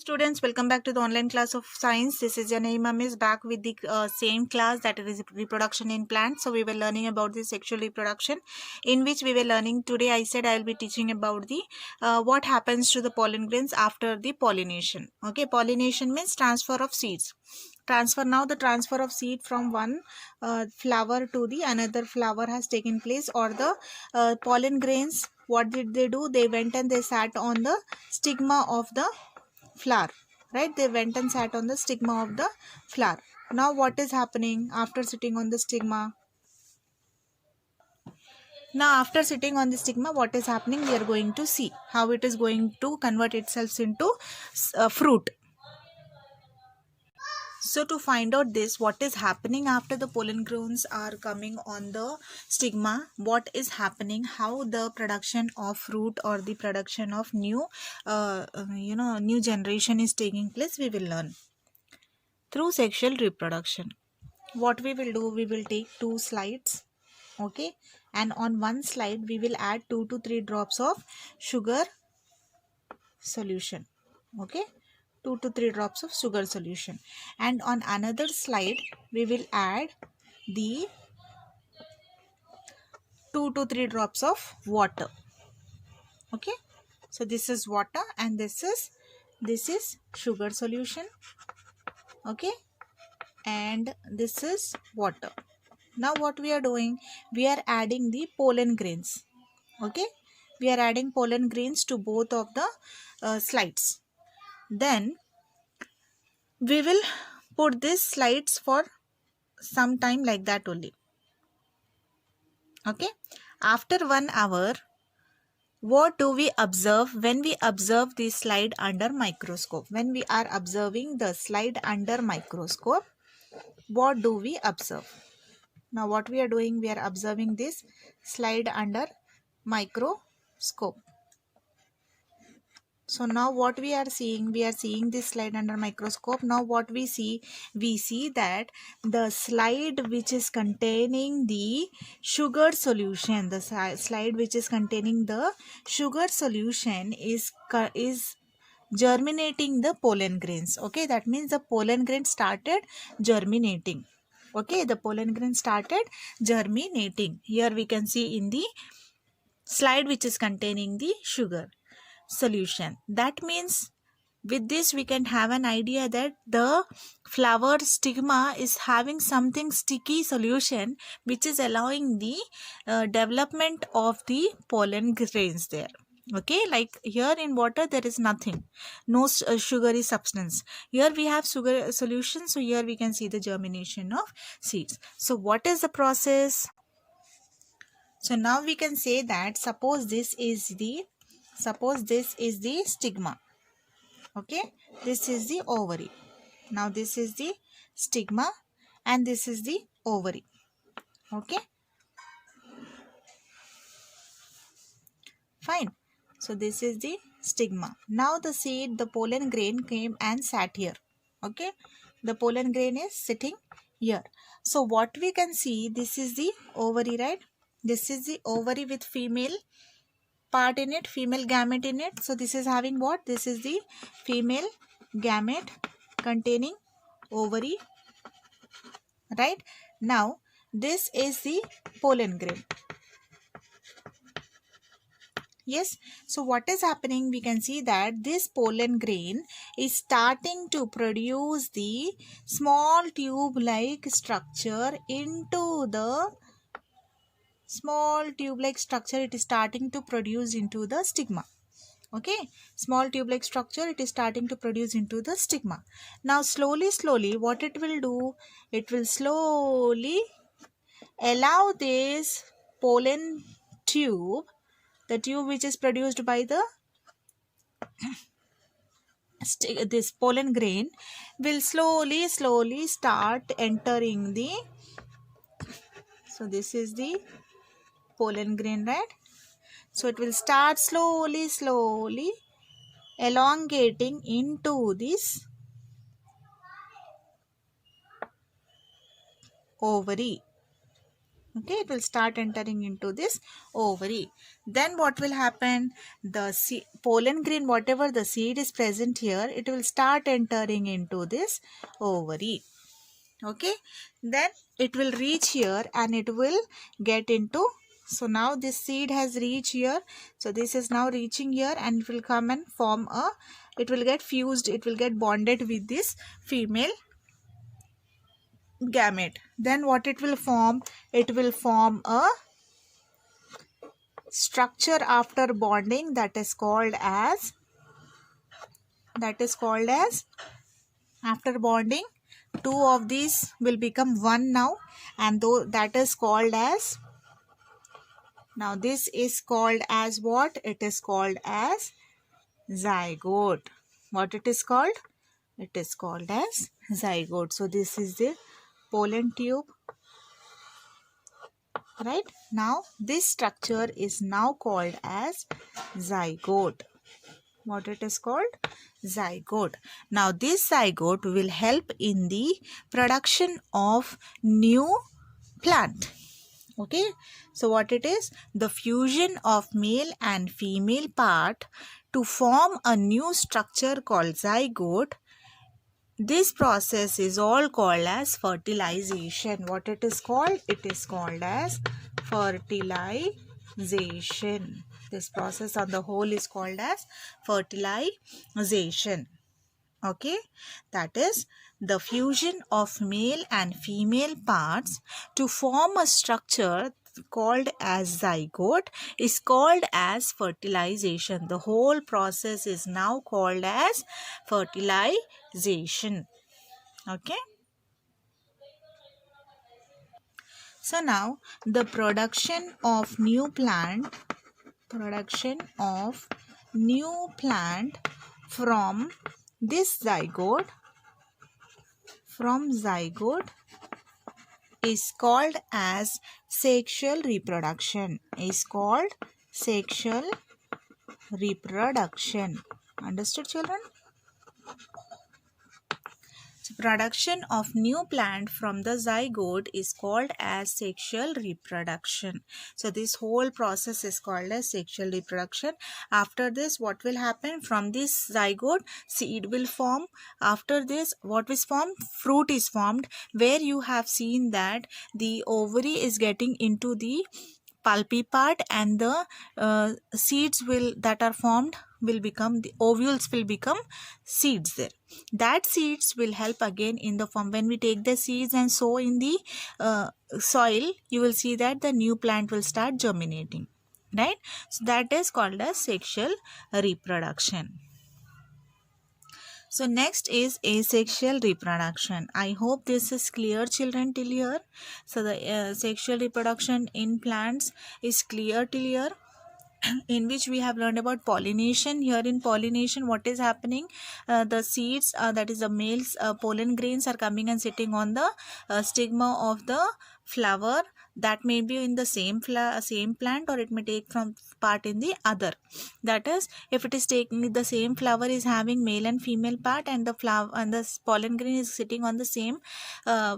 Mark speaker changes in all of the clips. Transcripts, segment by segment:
Speaker 1: Students, welcome back to the online class of science. This is your Naima Miss back with the same class, that is reproduction in plants. So we were learning about the sexual reproduction, in which we were learning today. I said I will be teaching about the what happens to the pollen grains after the pollination. Okay, pollination means transfer of seeds. The transfer of seed from one flower to the another flower has taken place, or the pollen grains, what did they do? They went and they sat on the stigma of the flower, right? They went and sat on the stigma of the flower. Now what is happening after sitting on the stigma? Now after sitting on the stigma, what is happening? We are going to see how it is going to convert itself into fruit. So to find out this, what is happening after the pollen grains are coming on the stigma, what is happening, how the production of fruit or the production of new new generation is taking place, we will learn through sexual reproduction. What we will do, we will take two slides, okay, and on one slide we will add 2 to 3 drops of sugar solution, okay, 2 to 3 drops of sugar solution, and on another slide we will add the 2 to 3 drops of water, okay. So this is water and this is sugar solution, okay, and this is water. Now what we are doing, we are adding the pollen grains, okay, we are adding pollen grains to both of the slides. Then we will put these slides for some time like that only, okay. After 1 hour, what do we observe when we observe the slide under microscope? When we are observing the slide under microscope, what do we observe? Now what we are doing, we are observing this slide under microscope. So now what we are seeing, we are seeing this slide under microscope. Now what we see that the slide which is containing the sugar solution, the slide which is containing the sugar solution is germinating the pollen grains, okay. That means the pollen grain started germinating, okay. The pollen grain started germinating. Here we can see in the slide which is containing the sugar solution. That means with this we can have an idea that the flower stigma is having something sticky solution which is allowing the development of the pollen grains there, okay. Like here in water there is nothing, no sugary substance. Here we have sugar solution, so here we can see the germination of seeds. So what is the process? So now we can say that suppose this is the stigma, okay. This is the ovary. Now this is the stigma and this is the ovary, okay, fine. So this is the stigma. Now the seed, the pollen grain came and sat here, okay. The pollen grain is sitting here. So what we can see, this is the ovary, right? This is the ovary with female part in it, female gamete in it. So this is having what? This is the female gamete containing ovary, right? Now this is the pollen grain. Yes, so what is happening, we can see that this pollen grain is starting to produce the small tube like structure into the it is starting to produce into the stigma, okay. Small tube like structure it is starting to produce into the stigma. Now slowly what it will do, it will slowly allow this pollen tube, the tube which is produced by the this pollen grain, will slowly start entering the, so this is the pollen grain, right? So it will start slowly elongating into this ovary, Okay, it will start entering into this ovary. Then what will happen? The pollen grain, whatever the seed is present here, it will start entering into this ovary. Okay, then it will reach here and it will get into, so now this seed has reached here, so this is now reaching here and it will come and form a, it will get fused, it will get bonded with this female gamete. Then what it will form? It will form a structure after bonding that is called as, after bonding two of these will become one now, and though that is called as, now this is called as what? It is called as zygote. What it is called? It is called as zygote. So this is the pollen tube. Right? Now this structure is now called as zygote. What it is called? Zygote. Now this zygote will help in the production of new plant. Okay, so what it is? The fusion of male and female part to form a new structure called zygote. This process is all called as fertilization. What it is called? It is called as fertilization. This process on the whole is called as fertilization. Okay, that is the fusion of male and female parts to form a structure called as zygote is called as fertilization. The whole process is now called as fertilization. Okay, so now the production of new plant from this zygote is called as sexual reproduction. Understood, children? So production of new plant from the zygote is called as sexual reproduction. So this whole process is called as sexual reproduction. After this, what will happen? From this zygote, seed will form. After this, what is formed? Fruit is formed, where you have seen that the ovary is getting into the pulpy part and the seeds that are formed will become, the ovules will become seeds there. That seeds will help again in the form, when we take the seeds and sow in the soil, you will see that the new plant will start germinating, right? So that is called as sexual reproduction. So next is asexual reproduction. I hope this is clear, children, till here. So the sexual reproduction in plants is clear till here, in which we have learned about pollination. Here in pollination, what is happening? The seeds, that is the male's pollen grains are coming and sitting on the stigma of the flower. That may be in the same plant, or it may take from part in the other. That is, if it is taking the same flower is having male and female part, and the flower and the pollen grain is sitting on the same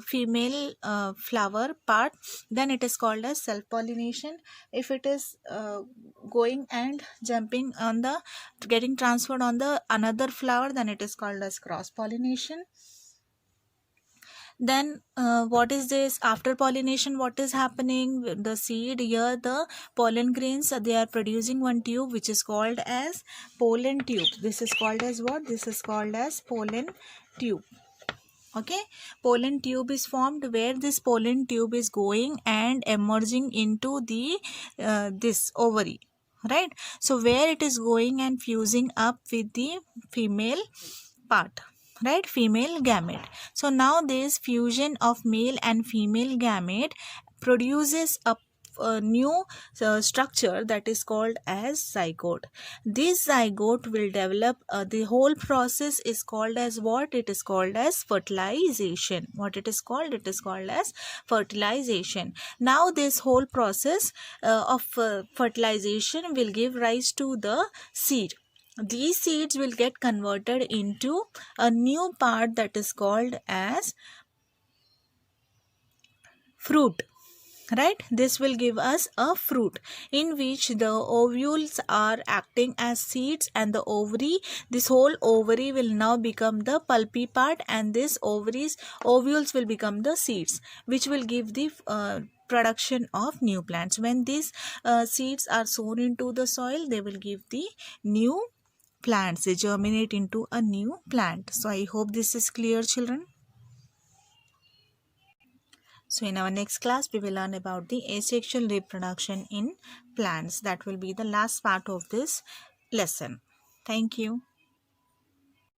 Speaker 1: female flower part, then it is called as self-pollination. If it is going and jumping on the, getting transferred on the another flower, then it is called as cross-pollination. Then what is this? After pollination, what is happening? The seed here, the pollen grains, they are producing one tube which is called as pollen tube. This is called as what? This is called as pollen tube. Okay, pollen tube is formed, where this pollen tube is going and emerging into the this ovary, right? So where it is going and fusing up with the female part, right? Female gamete. So now this fusion of male and female gamete produces a new structure that is called as zygote. This zygote will develop, the whole process is called as what? It is called as fertilization. What it is called? It is called as fertilization. Now this whole process of fertilization will give rise to the seed. These seeds will get converted into a new part that is called as fruit. right? This will give us a fruit in which the ovules are acting as seeds, and the ovary, this whole ovary will now become the pulpy part, and this ovules will become the seeds, which will give the production of new plants. When these seeds are sown into the soil, they will give the new plants, they germinate into a new plant. So I hope this is clear, children. So in our next class, we will learn about the asexual reproduction in plants. That will be the last part of this lesson. Thank you.